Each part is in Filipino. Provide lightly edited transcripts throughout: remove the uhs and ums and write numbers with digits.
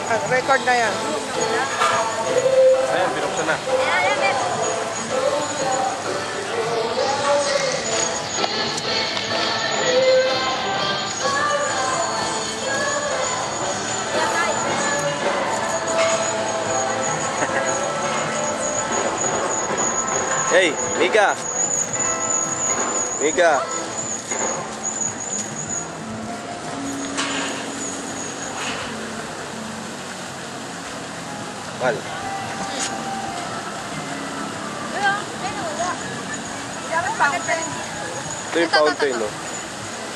Record na yan. Ayan, binuksan na. Hey, Mika. Mika. Mal. Ito yung fountain, no?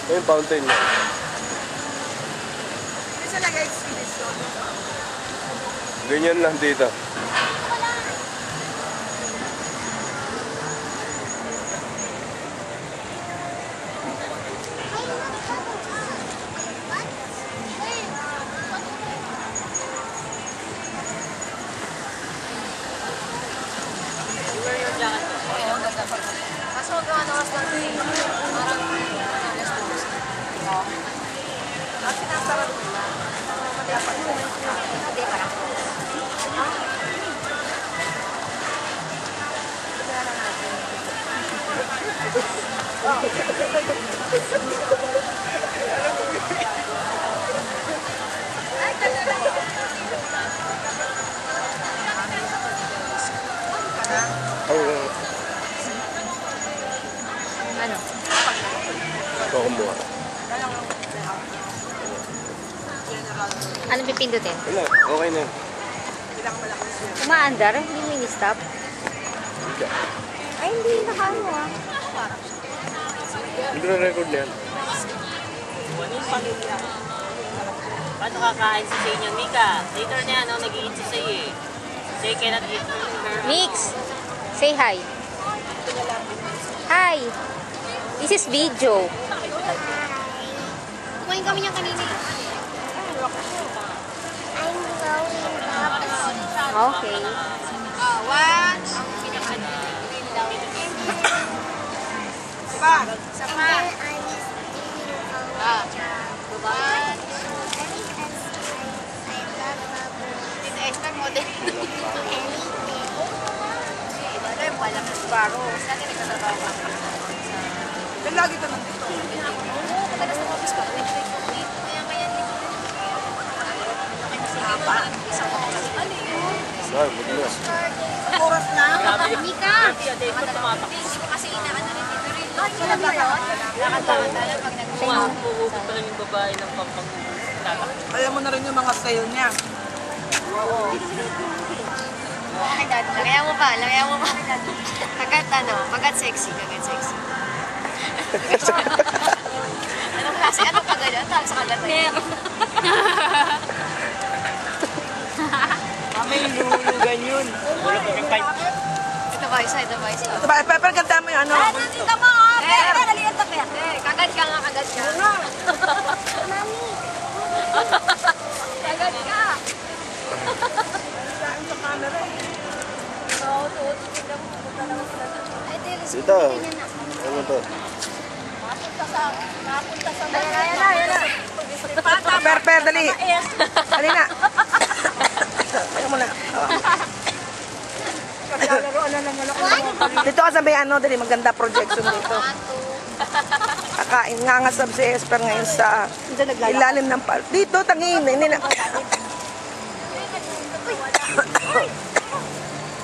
Ito yung fountain, no? Isa nag-expedition. Ganyan lang dito. Kaso gawa na mas lang parang At sinasarap nila. Dapat hindi parang ano? Ito ako mo. Anong pipindutin? Wala, okay na. Umaandar? Hindi mo ini-stop? Mika. Ay, hindi nakaano ah. Hindi na record na yan. Paano kakain si Say niya? Mika, later na yan, nag-i-eat si Say eh. Say cannot eat her. Mix! Say hi. Hi! This is video. Kumain kami niyan kanina. I'm growing up. Okay. One. pa. And then I'm one. I love bubbles. Expert model. Anything. Walang baro. Sa akin nagtatrabaho ka. Yan lagi ka nandito. Madalas na office ka. Kaya isang oras. Ano yun? Ay, bukas. Oras na. Mika! Hindi ko kasi inaano rin dito rin. Wala ba yun? Nakatawa-tawa pag nag-show. Puhugot pa lang yung babae ng pampang-tatak. Alam mo na rin yung mga style niya. Ay, dad, lagayan mo pa. Kagat ano, kagat sexy. Anong klase? Anong kagat? Ang tawag sa kagat na yun. Kami lulugan yun. Ito ba isa? Ito ba, Pepper, ganda mo yung ano. Dito mo, oh! Pero, naliyan to, Pep. Kagat ka. Mommy. Kagat ka. Saan sa camera eh. Dito. Ano to? Ayan na. Pepper, dali. Dali na. Ayaw mo na. Dito ka sabi ano, dali maganda projection dito. Kakain nga ngasab si Esper ngayon sa ilalim ng pal. Dito, tangin. Hindi na.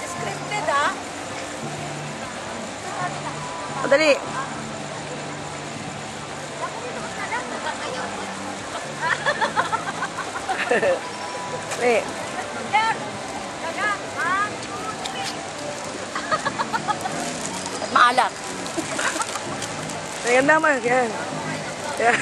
Scripted, ah. O, dali. Eh. Maalat. Ayan naman, yan. Yan.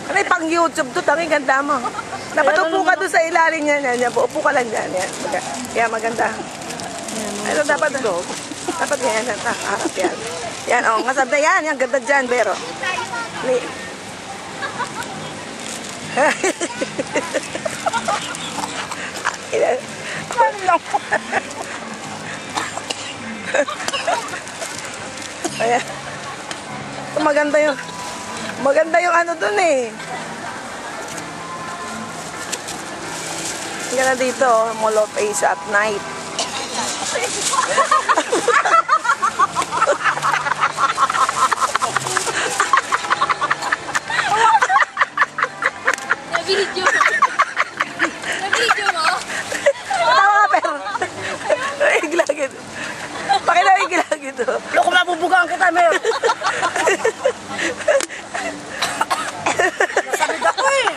Ano yung pang YouTube to, tanging ganda mo. Dapat upo ka doon sa ilalim niya. Upo ka lang dyan. Yan, yan maganda. Ano dapat? Dapat yan, harap yan. Yan, o, nga sabi yan, yan, ganda dyan, Bero. Ayan. Maganda yun. Maganda yung ano dun eh. Hindi na dito, Mall of Asia at night. Na-video mo. Na-video mo. Tawa pero. Igilagid. Bakit na igilagid to? Loko, mabubugaan kita, Mer. Nasabit ako eh.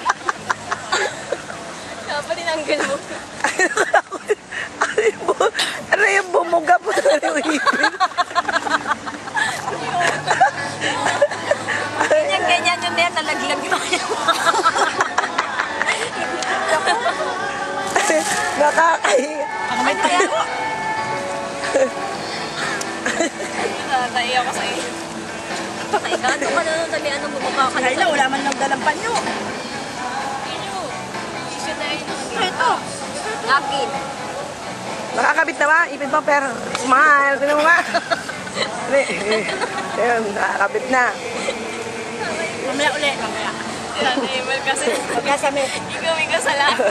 Dapat tinanggal mo. Ano yung bumuga po na yung ipin? Ganyan yun din, nalaglag mo. Nakakahiya. Ay, kaya ko. Nataiya ko sa iyo. Ay, gaano ka na nung talian ng bumaba ka Kaya wala man lang dalang panyo. Issue na yun. Ito. Akin. Nakakabit na ba? Ipin pa pero smile. Tinan mo ba? Ayun, nakakabit na. Mamaya uli. Mamaya. Email kasi. Magkasami. Ikaw yung kasalanan.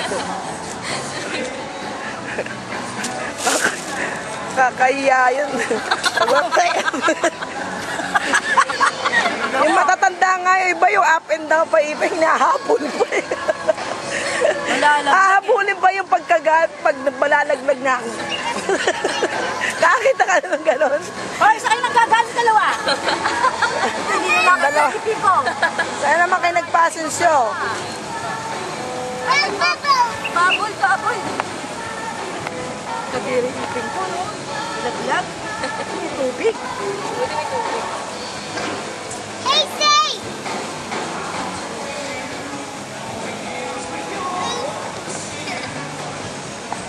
Kakahiya yun. Yung matatanda nga yung iba yung up and down pa iba hinahabol pa eh. Hahabulin pa yung pagkagat pag malalaglag na ako. Nakakita ka na ng gano'n? Hoy, sa kayo nagagalit dalawa. Hindi na lang Dalawa. kayo people. Saan naman kayo nagpasensyo? Babol, babol. Kadiri ipin ko, no? Ilag-ilag. Tubig. Hey, say!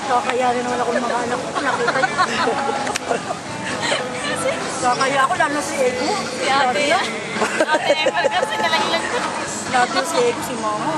Kakaya rin naman ako ng mga anak ko. Nakita niyo. Kakaya ako, lalo si Ego. Si ate yan. Ate Emel kasi nalaglag ko. Lalo si Ego, si Mama.